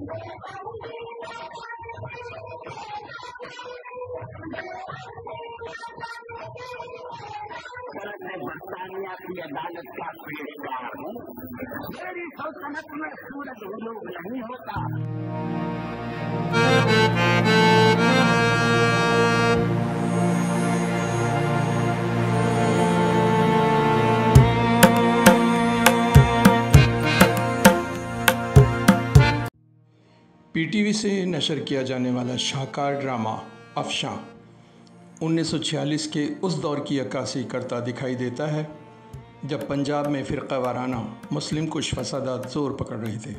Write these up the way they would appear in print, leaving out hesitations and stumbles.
मैं बरतानिया की अदालत का पेशकार हूँ। मेरी सल्तनत में सूरज हुलूब नहीं होता। पीटीवी से नशर किया जाने वाला शाहकार ड्रामा अफशां 1946 के उस दौर की अक्कासी करता दिखाई देता है जब पंजाब में फ़िरक़ा वाराना मुस्लिम कुश फसादात ज़ोर पकड़ रहे थे।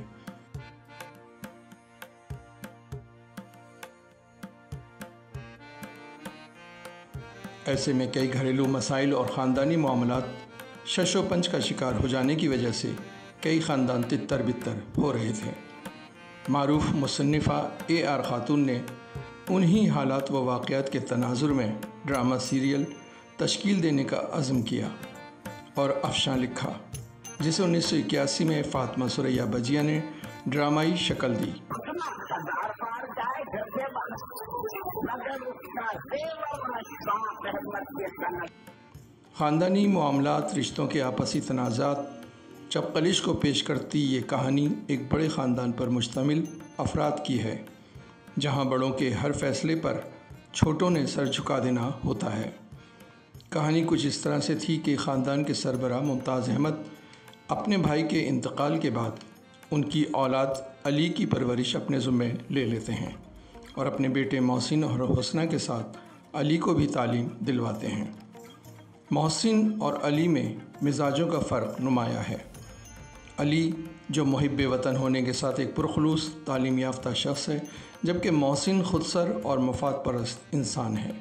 ऐसे में कई घरेलू मसाइल और ख़ानदानी मामलात शशोपंच का शिकार हो जाने की वजह से कई ख़ानदान तितर बितर हो रहे थे। मारूफ मुसन्निफ़ा AR खातून ने उन्हीं हालात व वाक़यात के तनाजुर में ड्रामा सीरियल तश्कील देने का अज़्म किया और अफशां लिखा, जिसे 1981 में फ़ातिमा सुरैया बजिया ने ड्रामाई शक्ल दी। ख़ानदानी मामलात, रिश्तों के आपसी तनाज़ात, चपकलिश को पेश करती ये कहानी एक बड़े ख़ानदान पर मुश्तमिल अफराद की है, जहाँ बड़ों के हर फैसले पर छोटों ने सर झुका देना होता है। कहानी कुछ इस तरह से थी कि ख़ानदान के सरबराह मुमताज़ अहमद अपने भाई के इंतकाल के बाद उनकी औलाद अली की परवरिश अपने ज़िम्मे ले लेते हैं और अपने बेटे मोहसिन और हुस्ना के साथ अली को भी तालीम दिलवाते हैं। मोहसिन और अली में मिजाजों का फ़र्क नुमाया है। अली जो मुहिब्बे वतन होने के साथ एक पुरखलूस तालीम याफ्ता शख्स है, जबकि मोहसिन खुदसर और मफाद परस्त इंसान है।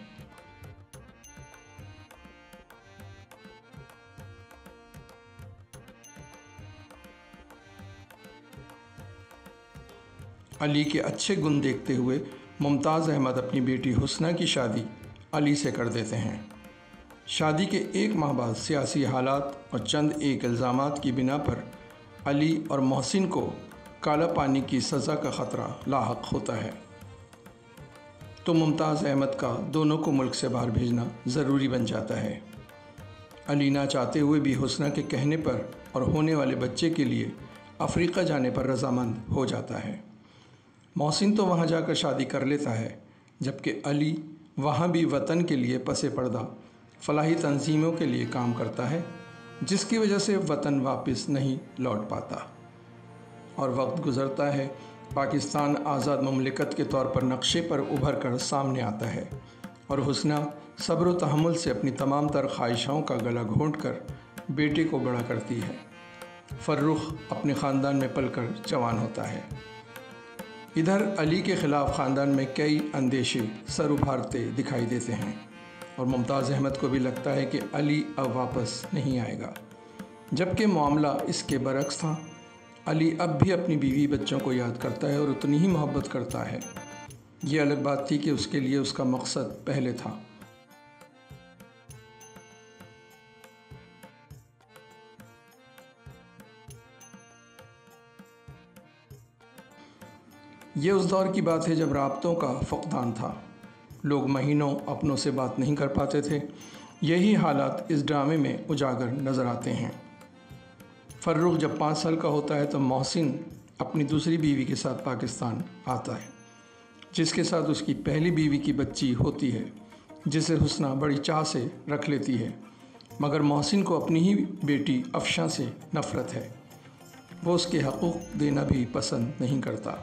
अली के अच्छे गुण देखते हुए मुमताज़ अहमद अपनी बेटी हुस्ना की शादी अली से कर देते हैं। शादी के एक माह बाद सियासी हालात और चंद एक इल्ज़ामात की बिना पर अली और मोहसिन को काला पानी की सज़ा का ख़तरा लाहक होता है, तो मुमताज़ अहमद का दोनों को मुल्क से बाहर भेजना ज़रूरी बन जाता है। अली ना चाहते हुए भी हुस्ना के कहने पर और होने वाले बच्चे के लिए अफ्रीका जाने पर रज़ामंद हो जाता है। मोहसिन तो वहाँ जाकर शादी कर लेता है, जबकि अली वहाँ भी वतन के लिए पसे पर्दा फलाही तंजीमों के लिए काम करता है, जिसकी वजह से वतन वापस नहीं लौट पाता। और वक्त गुज़रता है, पाकिस्तान आज़ाद मुमलिकत के तौर पर नक्शे पर उभर कर सामने आता है और हुस्ना सब्र व तहम्मुल से अपनी तमाम तर ख्वाहिशों का गला घोंट कर बेटे को बड़ा करती है। फर्रुख अपने ख़ानदान में पलकर जवान होता है। इधर अली के ख़िलाफ़ ख़ानदान में कई अंदेशे सर उभारते दिखाई देते हैं और मुमताज़ अहमद को भी लगता है कि अली अब वापस नहीं आएगा, जबकि मामला इसके बरक्स था। अली अब भी अपनी बीवी बच्चों को याद करता है और उतनी ही मोहब्बत करता है। ये अलग बात थी कि उसके लिए उसका मकसद पहले था। ये उस दौर की बात है जब राब्तों का फक़दान था, लोग महीनों अपनों से बात नहीं कर पाते थे। यही हालात इस ड्रामे में उजागर नज़र आते हैं। फर्रुख जब 5 साल का होता है तो मोहसिन अपनी दूसरी बीवी के साथ पाकिस्तान आता है, जिसके साथ उसकी पहली बीवी की बच्ची होती है, जिसे हुस्ना बड़ी चाह से रख लेती है। मगर मोहसिन को अपनी ही बेटी अफशां से नफ़रत है, वो उसके हकूक़ देना भी पसंद नहीं करता।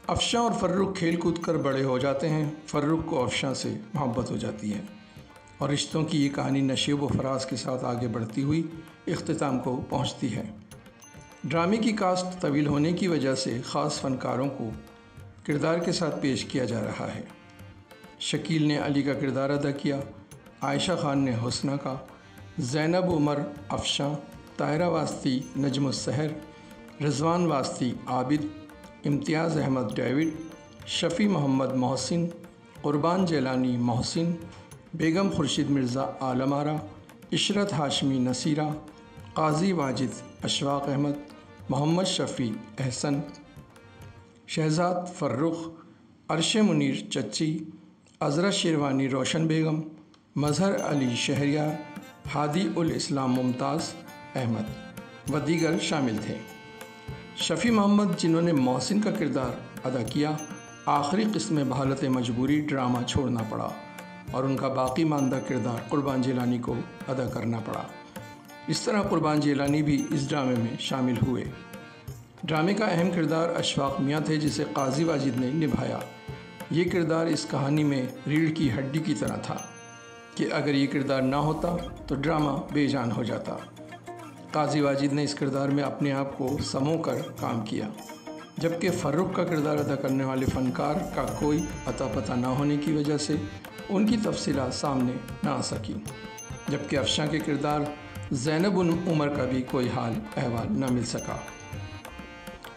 अफशां और फर्रुख खेल कूद कर बड़े हो जाते हैं। फर्रुख को अफशां से मोहब्बत हो जाती है और रिश्तों की ये कहानी नशेब व फराज के साथ आगे बढ़ती हुई इख्तिताम को पहुंचती है। ड्रामे की कास्ट तवील होने की वजह से ख़ास फ़नकारों को किरदार के साथ पेश किया जा रहा है। शकील ने अली का किरदार अदा किया, आयशा खान ने हुस्ना का, ज़ैनब उमर अफशां, ताहिरा वास्ती नजमुस्सहर, रिजवान वास्ती आबिद, इम्तियाज़ अहमद डेविड, शफ़ी मोहम्मद मोहसिन, क़ुरबान जेलानी मोहसिन, बेगम खुर्शीद मिर्ज़ा आलमारा, इशरत हाशमी नसीरा, काजी वाजिद अशफाक अहमद, मोहम्मद शफ़ी एहसन, شہزاد فرخ، عرش منیر چچی، عذرا شیروانی روشن بیگم، مظہر علی شہریار، ہادی الاسلام ممتاز احمد و دیگر شامل تھے۔ شفیع محمد، جنہوں نے محسن کا کردار ادا کیا، آخری قسط میں بحالت مجبوری ڈرامہ چھوڑنا پڑا اور ان کا باقی ماندہ کردار قربان جیلانی کو ادا کرنا پڑا۔ اس طرح قربان جیلانی بھی اس ڈرامے میں شامل ہوئے۔ ڈرامے کا اہم کردار اشفاق میاں تھے، جسے قاضی واجد نے نبھایا۔ یہ کردار اس کہانی میں ریڑھ کی ہڈی کی طرح تھا کہ اگر یہ کردار نہ ہوتا تو ڈرامہ بے جان ہو جاتا۔ قاضی واجد نے اس کردار میں اپنے آپ کو سمو کر کام کیا، جبکہ فرخ کا کردار ادا کرنے والے فنکار کا کوئی اتا پتہ نہ ہونے کی وجہ سے ان کی تفصیلات سامنے نہ آ سکی، جبکہ افشاں کے کردار زینب عمر کا بھی کوئی حال احوال نہ مل سکا۔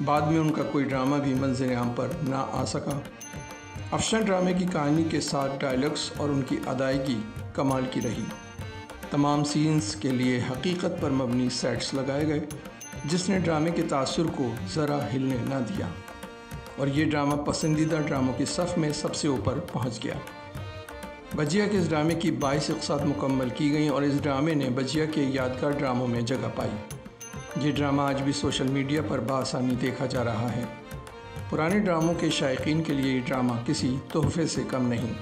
بعد میں ان کا کوئی ڈرامہ بھی منظر عام پر نہ آ سکا۔ افشاں ڈرامے کی کہانی کے ساتھ ڈائیلاگس اور ان کی ادائیگی کمال کی رہی۔ تمام سینز کے لیے حقیقت پر مبنی سیٹس لگائے گئے، جس نے ڈرامے کے تاثر کو ذرا ہلنے نہ دیا، اور یہ ڈرامہ پسندیدہ ڈراموں کی صف میں سب سے اوپر پہنچ گیا۔ بجیا کے اس ڈرامے کی 22 اقساط مکمل کی گئیں اور اس ڈرامے نے بجیا کے یادگار ڈراموں میں جگہ پائی۔ یہ ڈرامہ آج بھی سوشل میڈیا پر بآسانی دیکھا جا رہا ہے۔ پرانے ڈراموں کے شائقین کے لیے یہ ڈرامہ کسی تحفے سے کم نہیں۔